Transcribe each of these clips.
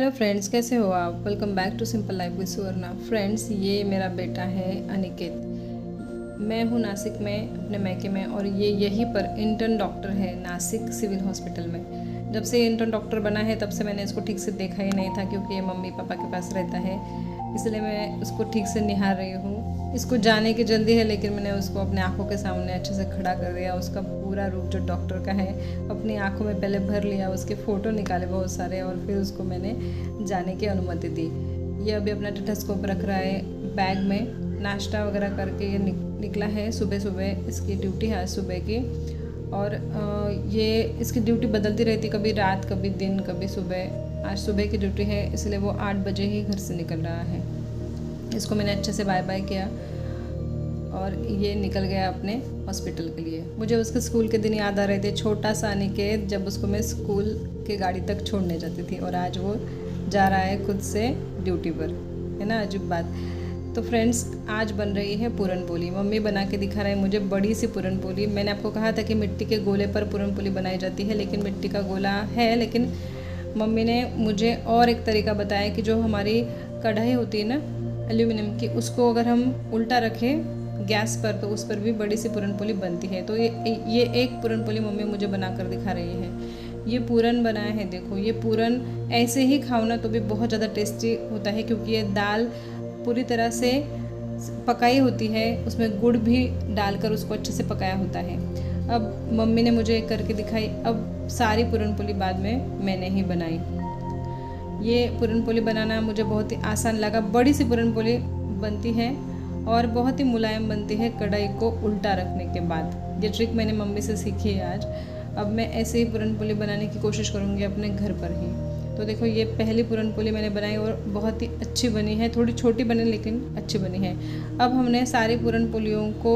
Hello friends, कैसे हो आप। Welcome back to simple life with Suvarna. Friends, ये मेरा बेटा है अनिकेत। मैं हूँ नासिक में अपने मैके में, और ये यहीं पर इंटर्न डॉक्टर है नासिक सिविल हॉस्पिटल में। जब से इंटर्न डॉक्टर बना है तब से मैंने इसको ठीक से देखा ही नहीं था, क्योंकि ये मम्मी पापा के पास रहता है, इसलिए मैं उसको ठीक से निहार रही हूँ। इसको जाने की जल्दी है, लेकिन मैंने उसको अपने आँखों के सामने अच्छे से खड़ा कर दिया। उसका पूरा रूप जो डॉक्टर का है अपनी आँखों में पहले भर लिया, उसके फ़ोटो निकाले बहुत सारे, और फिर उसको मैंने जाने की अनुमति दी। ये अभी अपना टेथोस्कोप रख रहा है बैग में, नाश्ता वगैरह करके ये निकला है। सुबह सुबह इसकी ड्यूटी है आज सुबह की, और ये इसकी ड्यूटी बदलती रहती, कभी रात कभी दिन कभी सुबह। आज सुबह की ड्यूटी है, इसलिए वो 8 बजे ही घर से निकल रहा है। इसको मैंने अच्छे से बाय बाय किया और ये निकल गया अपने हॉस्पिटल के लिए। मुझे उसके स्कूल के दिन याद आ रहे थे, छोटा सा अनिकेत, जब उसको मैं स्कूल के गाड़ी तक छोड़ने जाती थी, और आज वो जा रहा है खुद से ड्यूटी पर, है ना, अजीब बात। तो फ्रेंड्स, आज बन रही है पूरन पोली। मम्मी बना के दिखा रहे हैं मुझे बड़ी सी पूरन पोली। मैंने आपको कहा था कि मिट्टी के गोले पर पूरन पोली बनाई जाती है, लेकिन मिट्टी का गोला है, लेकिन मम्मी ने मुझे और एक तरीका बताया कि जो हमारी कढ़ाई होती है ना एल्यूमिनियम की, उसको अगर हम उल्टा रखें गैस पर तो उस पर भी बड़ी सी पूरन पोली बनती है। तो ये एक पूरन पोली मम्मी मुझे बना कर दिखा रही है। ये पूरन बनाया है, देखो। ये पूरन ऐसे ही खाओ ना तो भी बहुत ज़्यादा टेस्टी होता है, क्योंकि ये दाल पूरी तरह से पकाई होती है, उसमें गुड़ भी डालकर उसको अच्छे से पकाया होता है। अब मम्मी ने मुझे करके दिखाई, अब सारी पूरन पोली बाद में मैंने ही बनाई। ये पूरन पोली बनाना मुझे बहुत ही आसान लगा। बड़ी सी पूरन पोली बनती है और बहुत ही मुलायम बनती है कढ़ाई को उल्टा रखने के बाद। ये ट्रिक मैंने मम्मी से सीखी है आज। अब मैं ऐसे ही पूरन पोली बनाने की कोशिश करूँगी अपने घर पर ही। तो देखो, ये पहली पूरन पोली मैंने बनाई और बहुत ही अच्छी बनी है। थोड़ी छोटी बनी लेकिन अच्छी बनी है। अब हमने सारी पूरन पोलियों को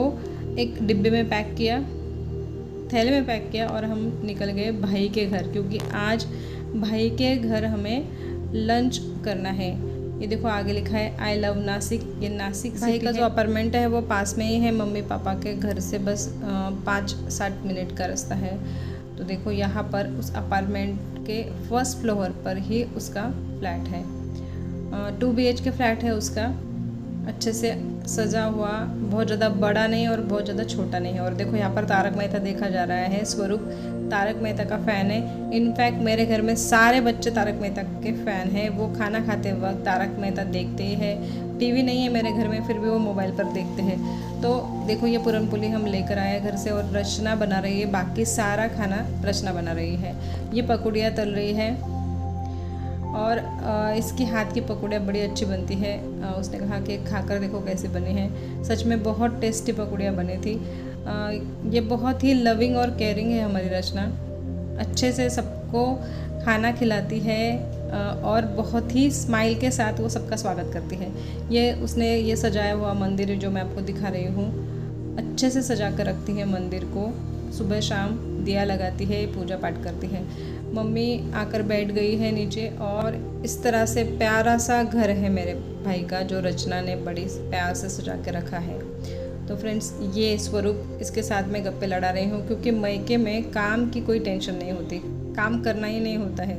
एक डिब्बे में पैक किया, थैले में पैक किया, और हम निकल गए भाई के घर, क्योंकि आज भाई के घर हमें लंच करना है। ये देखो आगे लिखा है आई लव नासिक। ये नासिक भाई का जो अपार्टमेंट है वो पास में ही है, मम्मी पापा के घर से बस 5-7 मिनट का रास्ता है। तो देखो यहाँ पर उस अपार्टमेंट के फर्स्ट फ्लोर पर ही उसका फ्लैट है। 2 BHK फ्लैट है उसका, अच्छे से सजा हुआ, बहुत ज़्यादा बड़ा नहीं और बहुत ज़्यादा छोटा नहीं है। और देखो यहाँ पर तारक मेहता देखा जा रहा है। स्वरूप तारक मेहता का फ़ैन है। इनफैक्ट मेरे घर में सारे बच्चे तारक मेहता के फ़ैन हैं। वो खाना खाते वक्त तारक मेहता देखते ही है। टीवी नहीं है मेरे घर में, फिर भी वो मोबाइल पर देखते हैं। तो देखो, ये पूरन पोली हम लेकर आए घर से, और रचना बना रही है, बाकी सारा खाना रचना बना रही है। ये पकौड़ियाँ तल रही है, और इसकी हाथ की पकौड़ियाँ बड़ी अच्छी बनती है। उसने कहा कि खाकर देखो कैसे बनी है। सच में बहुत टेस्टी पकौड़ियाँ बनी थी। ये बहुत ही लविंग और केयरिंग है हमारी रचना। अच्छे से सबको खाना खिलाती है, और बहुत ही स्माइल के साथ वो सबका स्वागत करती है। ये उसने ये सजाया हुआ मंदिर जो मैं आपको दिखा रही हूँ, अच्छे से सजा कर रखती है मंदिर को। सुबह शाम दिया लगाती है, पूजा पाठ करती है। मम्मी आकर बैठ गई है नीचे, और इस तरह से प्यारा सा घर है मेरे भाई का, जो रचना ने बड़ी प्यार से सजा के रखा है। तो फ्रेंड्स, ये स्वरूप, इसके साथ मैं गप्पे लड़ा रही हूँ, क्योंकि मैके में काम की कोई टेंशन नहीं होती, काम करना ही नहीं होता है।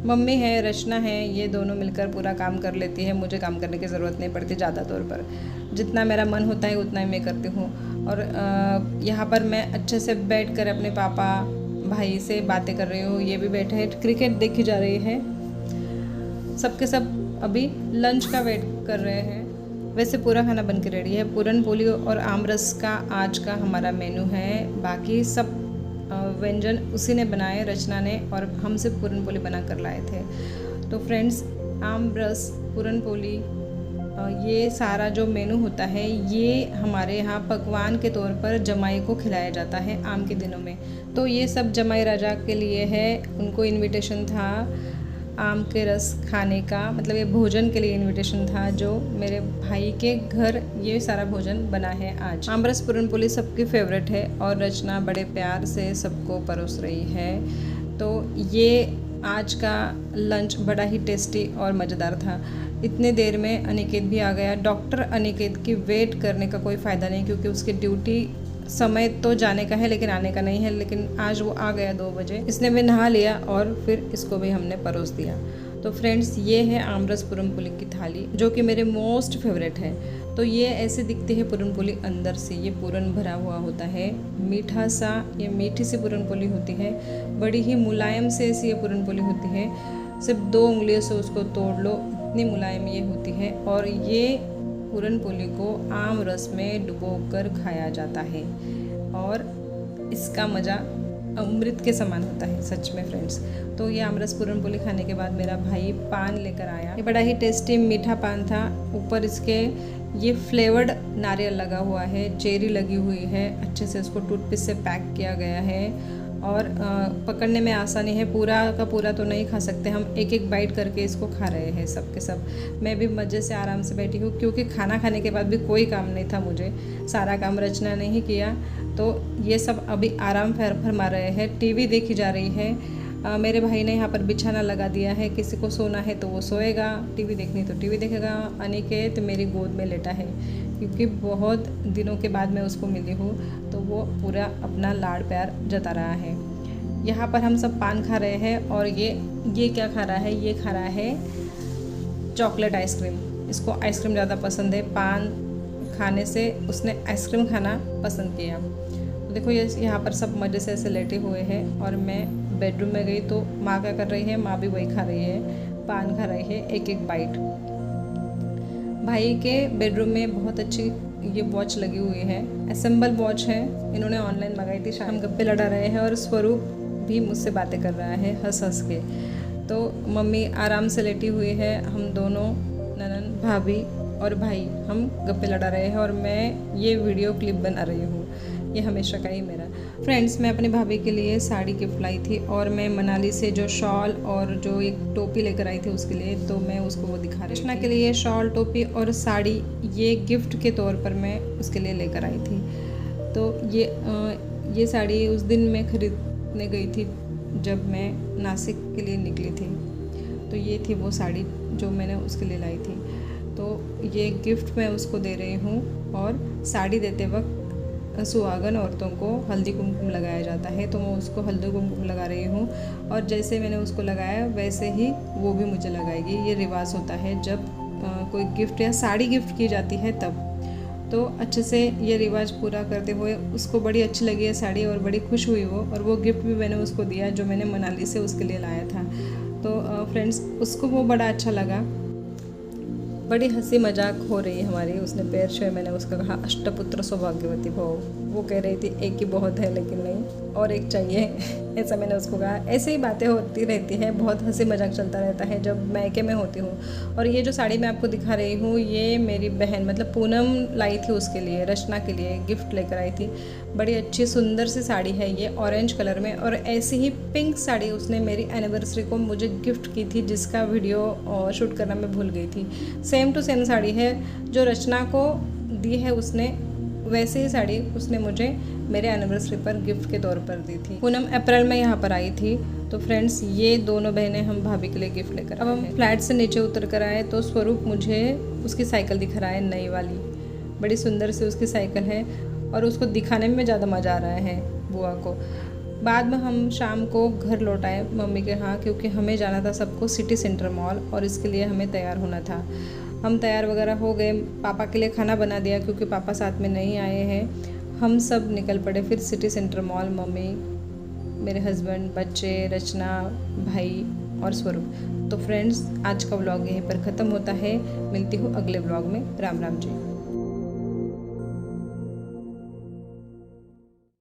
मम्मी है, रचना है, ये दोनों मिलकर पूरा काम कर लेती है। मुझे काम करने की ज़रूरत नहीं पड़ती ज़्यादा तौर पर। जितना मेरा मन होता है उतना ही मैं करती हूँ। और यहाँ पर मैं अच्छे से बैठकर अपने पापा भाई से बातें कर रही हूँ। ये भी बैठे हैं, क्रिकेट देखी जा रही है। सबके सब अभी लंच का वेट कर रहे हैं। वैसे पूरा खाना बन के रेडी है। पूरन पोली और आमरस का आज का हमारा मेनू है। बाकी सब व्यंजन उसी ने बनाए, रचना ने, और हमसे पूरन पोली बना कर लाए थे। तो फ्रेंड्स, आमरस, पूरन पोली, ये सारा जो मेनू होता है, ये हमारे यहाँ पकवान के तौर पर जमाई को खिलाया जाता है आम के दिनों में। तो ये सब जमाई राजा के लिए है, उनको इनविटेशन था आम के रस खाने का, मतलब ये भोजन के लिए इनविटेशन था, जो मेरे भाई के घर ये सारा भोजन बना है आज। आमरस पूरन पोली सबकी फेवरेट है, और रचना बड़े प्यार से सबको परोस रही है। तो ये आज का लंच बड़ा ही टेस्टी और मज़ेदार था। इतने देर में अनिकेत भी आ गया। डॉक्टर अनिकेत की वेट करने का कोई फ़ायदा नहीं, क्योंकि उसकी ड्यूटी समय तो जाने का है लेकिन आने का नहीं है। लेकिन आज वो आ गया 2 बजे। इसने भी नहा लिया और फिर इसको भी हमने परोस दिया। तो फ्रेंड्स ये है आमरस पूरन पोली की थाली, जो कि मेरे मोस्ट फेवरेट है। तो ये ऐसे दिखती है पूरन पोली अंदर से, ये पूरन भरा हुआ होता है, मीठा सा, ये मीठी सी पूरन पोली होती है, बड़ी ही मुलायम से ऐसी ये पूरन पोली होती है। सिर्फ 2 उंगलियों से उसको तोड़ लो, इतनी मुलायम ये होती है। और ये पूरन पोली को आम रस में डुबोकर खाया जाता है और इसका मज़ा अमृत के समान होता है सच में फ्रेंड्स। तो ये आमरस पूरन पोली खाने के बाद मेरा भाई पान लेकर आया। ये बड़ा ही टेस्टी मीठा पान था। ऊपर इसके ये फ्लेवर्ड नारियल लगा हुआ है, चेरी लगी हुई है, अच्छे से इसको टूथपिक से पैक किया गया है और पकड़ने में आसानी है। पूरा का पूरा तो नहीं खा सकते हम, एक एक बाइट करके इसको खा रहे हैं सब के सब। मैं भी मज़े से आराम से बैठी हूँ, क्योंकि खाना खाने के बाद भी कोई काम नहीं था मुझे, सारा काम रचना नहीं किया। तो ये सब अभी आराम फरमा रहे हैं, टीवी देखी जा रही है। मेरे भाई ने यहाँ पर बिछाना लगा दिया है, किसी को सोना है तो वो सोएगा, टीवी देखनी तो टीवी देखेगा। अनिकेत मेरी गोद में लेटा है, क्योंकि बहुत दिनों के बाद मैं उसको मिली हूँ, तो वो पूरा अपना लाड़ प्यार जता रहा है। यहाँ पर हम सब पान खा रहे हैं और ये क्या खा रहा है, ये खा रहा है चॉकलेट आइसक्रीम। इसको आइसक्रीम ज़्यादा पसंद है, पान खाने से उसने आइसक्रीम खाना पसंद किया। तो देखो ये यहाँ पर सब मज़े से ऐसे लेटे हुए हैं और मैं बेडरूम में गई तो माँ क्या कर रही है, माँ भी वही खा रही है, पान खा रही है एक एक बाइट। भाई के बेडरूम में बहुत अच्छी ये वॉच लगी हुई है, असेंबल वॉच है, इन्होंने ऑनलाइन मंगाई थी। हम गप्पे लड़ा रहे हैं और स्वरूप भी मुझसे बातें कर रहा है हंस हंस के। तो मम्मी आराम से लेटी हुई है, हम दोनों ननन भाभी और भाई हम गप्पे लड़ा रहे हैं और मैं ये वीडियो क्लिप बना रही हूँ। ये हमेशा का ही मेरा। फ्रेंड्स मैं अपनी भाभी के लिए साड़ी गिफ्ट लाई थी और मैं मनाली से जो शॉल और जो एक टोपी लेकर आई थी उसके लिए, तो मैं उसको वो दिखा रही हूँ। कृष्णा के लिए शॉल, टोपी और साड़ी ये गिफ्ट के तौर पर मैं उसके लिए लेकर आई थी। तो ये साड़ी उस दिन मैं खरीदने गई थी जब मैं नासिक के लिए निकली थी। तो ये थी वो साड़ी जो मैंने उसके लिए लाई थी। तो ये गिफ्ट मैं उसको दे रही हूँ। और साड़ी देते वक्त सुहागन औरतों को हल्दी कुमकुम लगाया जाता है, तो मैं उसको हल्दी कुमकुम लगा रही हूँ और जैसे मैंने उसको लगाया वैसे ही वो भी मुझे लगाएगी। ये रिवाज होता है जब कोई गिफ्ट या साड़ी गिफ्ट की जाती है तब। तो अच्छे से ये रिवाज पूरा करते हुए उसको बड़ी अच्छी लगी है साड़ी और बड़ी खुश हुई वो, और वो गिफ्ट भी मैंने उसको दिया जो मैंने मनाली से उसके लिए लाया था। तो फ्रेंड्स उसको वो बड़ा अच्छा लगा। बड़ी हंसी मजाक हो रही है हमारी। उसने पैर छुए, मैंने उसका कहा अष्टपुत्र सौभाग्यवती भव। वो कह रही थी एक ही बहुत है लेकिन नहीं और एक चाहिए, ऐसा मैंने उसको कहा। ऐसे ही बातें होती रहती हैं, बहुत हंसी मजाक चलता रहता है जब मैके में होती हूँ। और ये जो साड़ी मैं आपको दिखा रही हूँ ये मेरी बहन मतलब पूनम लाई थी उसके लिए, रचना के लिए गिफ्ट लेकर आई थी। बड़ी अच्छी सुंदर सी साड़ी है ये, ऑरेंज कलर में। और ऐसी ही पिंक साड़ी उसने मेरी एनिवर्सरी को मुझे गिफ्ट की थी, जिसका वीडियो शूट करना मैं भूल गई थी। सेम टू सेम साड़ी है जो रचना को दी है उसने, वैसे ही साड़ी उसने मुझे मेरे एनिवर्सरी पर गिफ्ट के तौर पर दी थी। पूनम अप्रैल में यहाँ पर आई थी। तो फ्रेंड्स ये दोनों बहनें हम भाभी के लिए गिफ्ट लेकर अब हम फ्लैट से नीचे उतर कर आए तो स्वरूप मुझे उसकी साइकिल दिखा रहा है, नई वाली बड़ी सुंदर सी उसकी साइकिल है और उसको दिखाने में ज़्यादा मज़ा आ रहा है बुआ को। बाद में हम शाम को घर लौट आए मम्मी के यहाँ, क्योंकि हमें जाना था सबको सिटी सेंटर मॉल और इसके लिए हमें तैयार होना था। हम तैयार वगैरह हो गए, पापा के लिए खाना बना दिया क्योंकि पापा साथ में नहीं आए हैं। हम सब निकल पड़े फिर सिटी सेंटर मॉल, मम्मी, मेरे हस्बैंड, बच्चे, रचना, भाई और स्वरूप। तो फ्रेंड्स आज का व्लॉग यहीं पर ख़त्म होता है। मिलती हूँ अगले व्लॉग में। राम राम जी।